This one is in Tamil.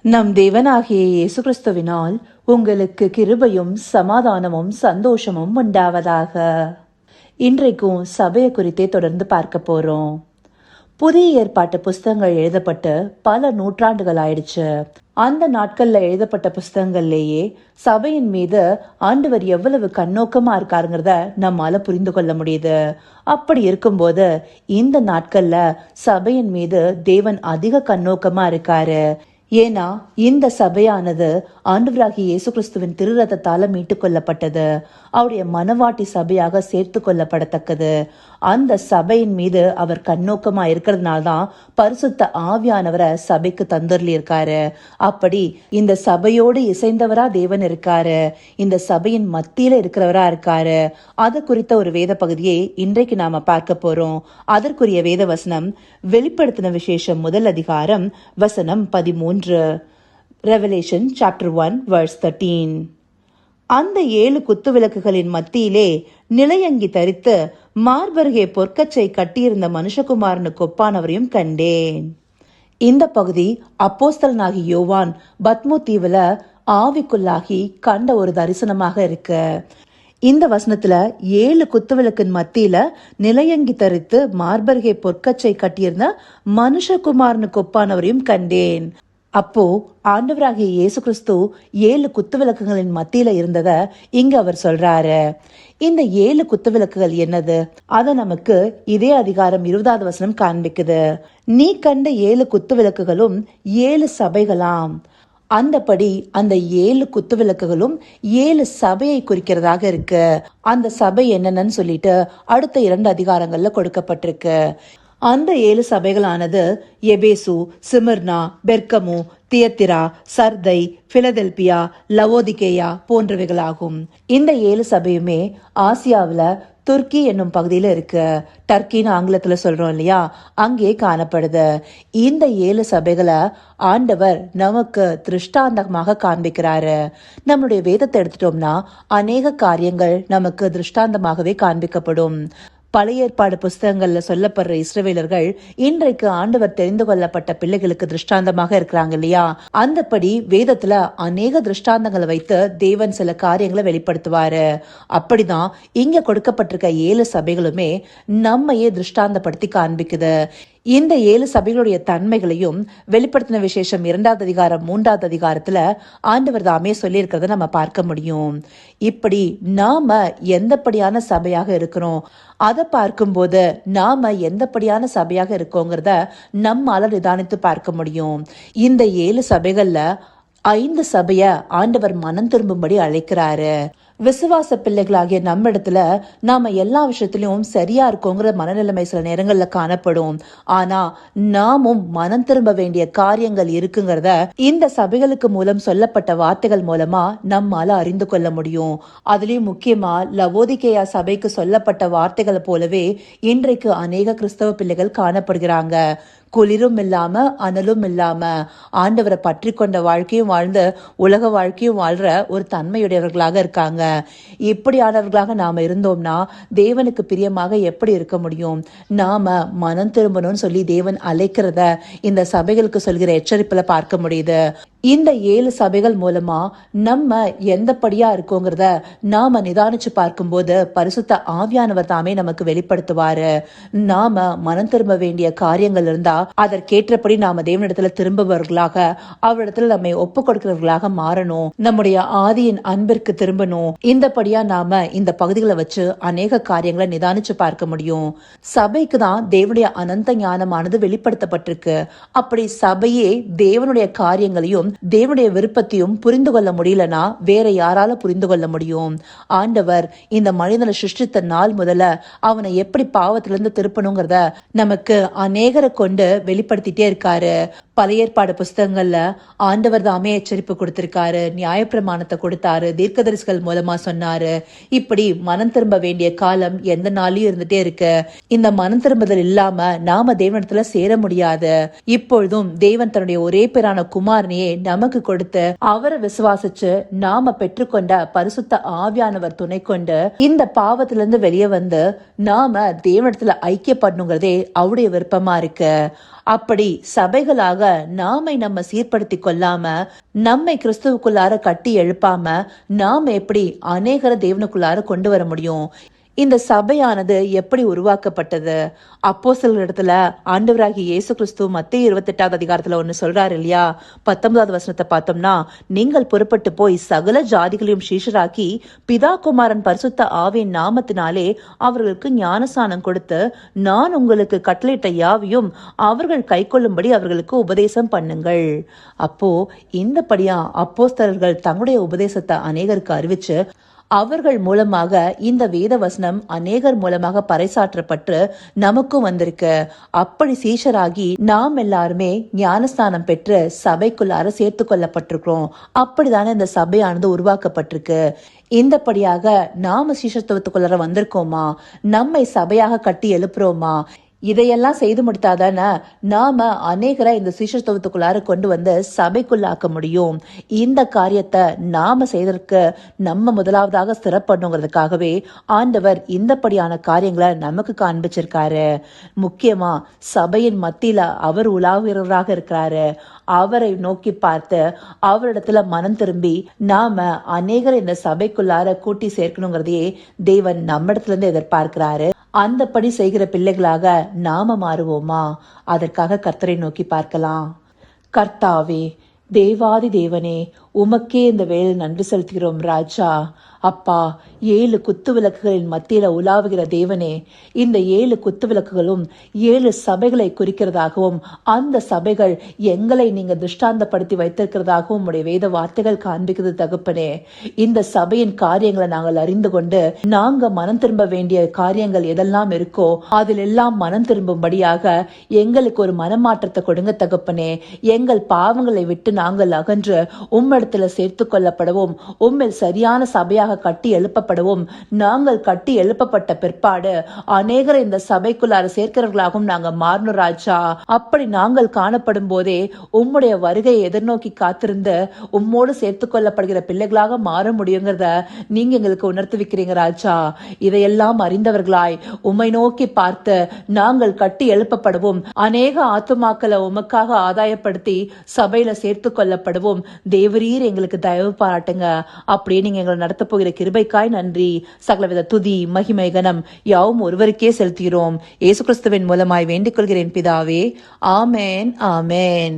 நம் தேவனாகிய இயேசு கிறிஸ்துவினால் உங்களுக்கு கிருபையும் சமாதானமும் சந்தோஷமும் உண்டாவதாக. இன்றைக்கும் சபையை குறித்தே தொடர்ந்து பார்க்க போறோம். புதிய ஏற்பாட்டு புஸ்தகங்கள் எழுதப்பட்டு பல நூற்றாண்டுகள் ஆயிடுச்சு. அந்த நாட்கள்ல எழுதப்பட்ட புஸ்தகங்கள்லேயே சபையின் மீது ஆண்டவர் எவ்வளவு கண்ணோக்கமா இருக்காருங்கிறத நம்மால புரிந்து கொள்ள முடியுது. அப்படி இருக்கும்போது இந்த நாட்கள்ல சபையின் மீது தேவன் அதிக கண்ணோக்கமா இருக்காரு. ஏன்னா இந்த சபையானது ஆண்டவராகிய இயேசு கிறிஸ்துவின் திருரத்தத்தால மீட்டு கொள்ளப்பட்டது. அவருடைய மனவாட்டி சபையாக சேர்த்து கொள்ளப்படத்தக்கது. அந்த சபையின் மீது அவர் கண்ணோக்கமா இருக்கிறதுனால்தான் பரிசுத்த ஆவியானவரை சபைக்கு தந்தர்லி இருக்காரு. அப்படி இந்த சபையோடு இசைந்தவரா தேவன் இருக்காரு. இந்த சபையின் மத்தியில இருக்கிறவரா இருக்காரு. அது குறித்த ஒரு வேத பகுதியை இன்றைக்கு நாம பார்க்க போறோம். அதற்குரிய வேத வசனம் வெளிப்படுத்தின விசேஷம் 1 அதிகாரம் வசனம் 13. Revelation chapter 1 verse 13. அந்த 7 குத்து விளக்குகளின் மத்தியிலே நிலையங்கி தரித்து மார்பருகே பொற்கச்சை கட்டியிருந்த மனுஷகுமாரனுக்கு ஒப்பானவரையும் கண்டேன். இந்த பகுதி அப்போஸ்தலனாகி யோவான் பத்மோ தீவுல ஆவிக்குள்ளாகி கண்ட ஒரு தரிசனமாக இருக்கு. இந்த வசனத்துல 7 குத்துவிளக்கின் மத்தியில நிலையங்கி தரித்து மார்பருகே பொற்கச்சை கட்டியிருந்த மனுஷகுமாரனுக்கு ஒப்பானவரையும் கண்டேன். அப்போ ஆண்டவராகிய இயேசு கிறிஸ்து 7 குத்துவிளக்குகளின் மத்தியில இருந்தத இங்க அவர் சொல்றாரு. இந்த 7 குத்துவிளக்குகள் என்னது? அத நமக்கு இதே அதிகாரம் 20வது வசனம் காண்பிக்குது. நீ கண்ட 7 குத்துவிளக்குகளும் 7 சபைகளாம். அந்தபடி அந்த 7 குத்துவிளக்குகளும் 7 சபையை குறிக்கிறதாக இருக்கு. அந்த சபை என்னன்னு சொல்லிட்டு அடுத்த 2 அதிகாரங்கள்ல கொடுக்கப்பட்டிருக்கு. அந்த 7 சபைகளானது எபேசு, சிமிர்னா, பெர்கமு, தியத்திரா, சர்தை, பிலதெல்பியா, லவோதிகேயா போன்றவைகளாகும். இந்த 7 சபையுமே ஆசியாவில துர்க்கி என்னும் பகுதியில இருக்கு. டர்க்கின்னு ஆங்கிலத்துல சொல்றோம் இல்லையா, அங்கே காணப்படுது. இந்த 7 சபைகளை ஆண்டவர் நமக்கு திருஷ்டாந்தமாக காண்பிக்கிறாரு. நம்மளுடைய வேதத்தை எடுத்துட்டோம்னா அநேக காரியங்கள் நமக்கு திருஷ்டாந்தமாகவே காண்பிக்கப்படும். பழைய ஏற்பாடு புஸ்தகங்கள்ல சொல்லப்படுற இஸ்ரவேலர்கள் இன்றைக்கு ஆண்டவர் தெரிந்து கொள்ளப்பட்ட பிள்ளைகளுக்கு திருஷ்டாந்தமாக இருக்கிறாங்க இல்லையா. அந்தபடி வேதத்துல அநேக திருஷ்டாந்தங்களை வைத்து தேவன் சில காரியங்களை வெளிப்படுத்துவாரு. அப்படிதான் இங்க கொடுக்கப்பட்டிருக்க 7 சபைகளுமே நம்மையே திருஷ்டாந்தப்படுத்தி காண்பிக்குது. இந்த 7 சபைகளுடைய தன்மைகளையும் வெளிப்படுத்தின விசேஷம் 2வது அதிகாரம் 3வது அதிகாரத்துல ஆண்டவர் தாமே சொல்லி இருக்கிறத நம்ம பார்க்க முடியும். இப்படி நாம எந்தபடியான சபையாக இருக்கிறோம், அதை பார்க்கும்போது நாம எந்தபடியான சபையாக இருக்கோங்கிறத நம்மால நிதானித்து பார்க்க முடியும். இந்த 7 சபைகள்ல 5 சபைய ஆண்டவர் மனம் திரும்பும்படி அழைக்கிறாரு. விசுவாச பிள்ளைகளாகிய நம்ம இடத்துல நாம எல்லா விஷயத்திலும் சரியா இருக்கோங்கிற மனநிலைமை சில நேரங்கள்ல காணப்படும். ஆனா நாமும் மனம் திரும்ப வேண்டிய காரியங்கள் இருக்குங்கிறத இந்த சபைகளுக்கு மூலம் சொல்லப்பட்ட வார்த்தைகள் மூலமா நம்மால அறிந்து கொள்ள முடியும். அதுலயும் முக்கியமா லவோதிகேயா சபைக்கு சொல்லப்பட்ட வார்த்தைகளை போலவே இன்றைக்கு அநேக கிறிஸ்தவ பிள்ளைகள் காணப்படுகிறாங்க. குளிரும் இல்லாம அனலும் இல்லாம ஆண்டவரை பற்றி கொண்ட வாழ்க்கையும் வாழ்ந்து உலக வாழ்க்கையும் வாழ்ற ஒரு தன்மையுடையவர்களாக இருக்காங்க. இப்படியானவர்களாக நாம இருந்தோம்னா தேவனுக்கு பிரியமாக எப்படி இருக்க முடியும்? நாம மனம் திரும்பணும்னு சொல்லி தேவன் அழைக்கிறத இந்த சபைகளுக்கு சொல்கிற எச்சரிப்புல பார்க்க முடியுது. இந்த 7 சபைகள் மூலமா நம்ம எந்தபடியா இருக்கோங்கிறத நாம நிதானிச்சு பார்க்கும்போது பரிசுத்த ஆவியானவர் தாமே நமக்கு வெளிப்படுத்துவாரு. நாம மனம் திரும்ப வேண்டிய காரியங்கள் இருந்தா அதற்கேற்றபடி நாம தேவனிடத்துல திரும்புபவர்களாக அவரிடத்துல நம்மை ஒப்பு கொடுக்கிறவர்களாக மாறணும். நம்முடைய ஆதியின் அன்பிற்கு திரும்பணும். இந்தபடியா நாம இந்த பகுதிகளை வச்சு அநேக காரியங்களை நிதானிச்சு பார்க்க முடியும். சபைக்கு தான் தேவனுடைய அனந்த ஞானமானது வெளிப்படுத்தப்பட்டிருக்கு. அப்படி சபையே தேவனுடைய காரியங்களையும் தேவனுடைய விருப்பத்தையும் புரிந்து கொள்ள முடியலனா வேற யாரால புரிந்து கொள்ள முடியும்? ஆண்டவர் இந்த மனிதனை சிருஷ்டித்த நாள் முதல்ல அவனை எப்படி பாவத்திலிருந்து திருப்பணுங்கிறத நமக்கு அநேகரை கொண்டு வெளிப்படுத்திட்டே இருக்காரு. பழைய ஏற்பாடு புஸ்தகங்கள்ல ஆண்டவர் தாமே எச்சரிப்பு கொடுத்திருக்காரு, நியாயப்பிரமாணத்தை கொடுத்தாரு, தீர்க்கதரிசிகள் மூலமா சொன்னாரு. இப்படி மனம் திரும்ப வேண்டிய காலம் எந்த நாளையும் இருந்துட்டே இருக்கு. இந்த மனம் திரும்புதல் இல்லாம நாம தேவனிடத்துல சேர முடியாது. இப்பொழுதும் தேவன் தன்னுடைய ஒரே பேரான குமாரனையே நமக்கு கொடுத்து அவரை விசுவாசிச்சு நாம பெற்றுக்கொண்ட பரிசுத்த ஆவியானவர் துணை கொண்டு இந்த பாவத்திலிருந்து வெளியே வந்து நாம தேவனிடத்துல ஐக்கியப்படணுங்கிறதே அவருடைய விருப்பமா இருக்கு. அப்படி சபைகளாக நாமை நம்ம சீர்படுத்தி கொள்ளாம, நம்மை கிறிஸ்துவுக்குள்ளார கட்டி எழுப்பாம நாம எப்படி அநேகரை தேவனுக்குள்ளார கொண்டு வர முடியும்? இந்த சபையானது எப்படி உருவாக்கப்பட்டது? அப்போஸ்தலர்களிடத்துல ஆண்டவராகிய இயேசு கிறிஸ்து மத்தேயு 28வது அதிகாரத்துல ஒன்னு சொல்றாரு இல்லையா? 19வது வசனத்தை பார்த்தோம்னா, நீங்கள் புறப்பட்டு போய் சகல ஜாதிகளையும் சீஷராக்கி பிதா குமாரன் பரிசுத்த ஆவியின் நாமத்தினாலே அவர்களுக்கு ஞானசானம் கொடுத்து, நான் உங்களுக்கு கட்டளையிட்ட யாவையும் அவர்கள் கைக்கொள்ளும்படி அவர்களுக்கு உபதேசம் பண்ணுங்கள். அப்போ இந்தபடியா அப்போஸ்தலர்கள் தங்களுடைய உபதேசத்தை அநேகருக்கு அறிவிச்சு, அவர்கள் மூலமாக இந்த வேத வசனம் அநேகர் மூலமாக பறைசாற்றப்பட்டு நமக்கும் வந்திருக்கு. அப்படி சீஷராகி நாம் எல்லாருமே ஞானஸ்தானம் பெற்று சபைக்குள்ளார சேர்த்து கொள்ளப்பட்டிருக்கிறோம். அப்படிதானே இந்த சபையானது உருவாக்கப்பட்டிருக்கு. இந்தபடியாக நாம சீஷத்துவத்துக்குள்ளார வந்திருக்கோமா? நம்மை சபையாக கட்டி எழுப்புறோமா? இதையெல்லாம் செய்து முடித்தாதான நாம அநேகரை இந்த சீஷத்துவத்துக்குள்ளார கொண்டு வந்து சபைக்குள்ளாக்க முடியும். இந்த காரியத்தை நாம செய்ததற்கு நம்ம முதலாவதாக சிறப்பண்ணுங்கிறதுக்காகவே ஆண்டவர் இந்தப்படியான காரியங்களை நமக்கு காண்பிச்சிருக்காரு. முக்கியமா சபையின் மத்தியில அவர் உலாவுகிறவராக இருக்கிறாரு. அவரை நோக்கி பார்த்து அவரிடத்துல மனம் திரும்பி நாம அநேகரை இந்த சபைக்குள்ளார கூட்டி சேர்க்கணுங்கிறதையே தேவன் நம்மிடத்துல இருந்து எதிர்பார்க்கிறாரு. அந்தப்படி செய்கிற பிள்ளைகளாக நாம மாறுவோமா? அதற்காக கர்த்தரை நோக்கி பார்க்கலாம். கர்த்தாவே, தேவாதி தேவனே, உமக்கே இந்த வேலை நன்றி செலுத்துகிறோம் ராஜா. அப்பா, 7 குத்து விளக்குகளின் மத்தியில உலாவுகிற தேவனே, இந்த 7 குத்து விளக்குகளும் 7 சபைகளை குறிக்கிறதாகவும் அந்த சபைகள் எங்களை நீங்க திருஷ்டாந்தப்படுத்தி வைத்திருக்கிறதாகவும் உடைய வேத வார்த்தைகள் காண்பிக்கிறது தகப்பனே. இந்த சபையின் காரியங்களை நாங்கள் அறிந்து கொண்டு நாங்க மனம் திரும்ப வேண்டிய காரியங்கள் எதெல்லாம் இருக்கோ அதில் எல்லாம் மனம் திரும்பும்படியாக எங்களுக்கு ஒரு மனமாற்றத்தை கொடுங்க தகப்பனே. எங்கள் பாவங்களை விட்டு நாங்கள் அகன்று உம்மிடத்துல சேர்த்து கொள்ளப்படவும், உம்மில் சரியான சபையாக கட்டி எழுப்பப்படவும், நாங்கள் கட்டி எழுப்பப்பட்ட பிற்பாடு அநேகரை இந்த சபைக்குள்ளார சேர்க்கிறவர்களாகவும் நாங்க மாறணும் ராஜா. அப்படி நாங்கள் காணப்படும் போதே உம்முடைய வருகையை எதிர்நோக்கி காத்திருந்து உம்மோடு சேர்த்து கொள்ளப்படுகிற பிள்ளைகளாக மாற முடியுங்கிறத நீங்க எங்களுக்கு உணர்த்து வைக்கிறீங்க ராஜா. இதையெல்லாம் அறிந்தவர்களாய் உம்மை நோக்கி பார்த்து நாங்கள் கட்டி எழுப்பப்படவும், அநேக ஆத்துமாக்களை உமக்காக ஆதாயப்படுத்தி சபையில சேர்த்து கொள்ளப்படவும் தேவரீர் எங்களுக்கு தயவு பாராட்டுங்க. அப்படியே நீங்க எங்களை நடத்த போகிற கிருபைக்காய் நன்றி. சகலவித துதி மகிமை கனம் யாவும் ஒருவருக்கே செலுத்துகிறோம். இயேசு கிறிஸ்துவின் மூலமாய் வேண்டிக் கொள்கிறேன் பிதாவே. ஆமேன், ஆமேன்.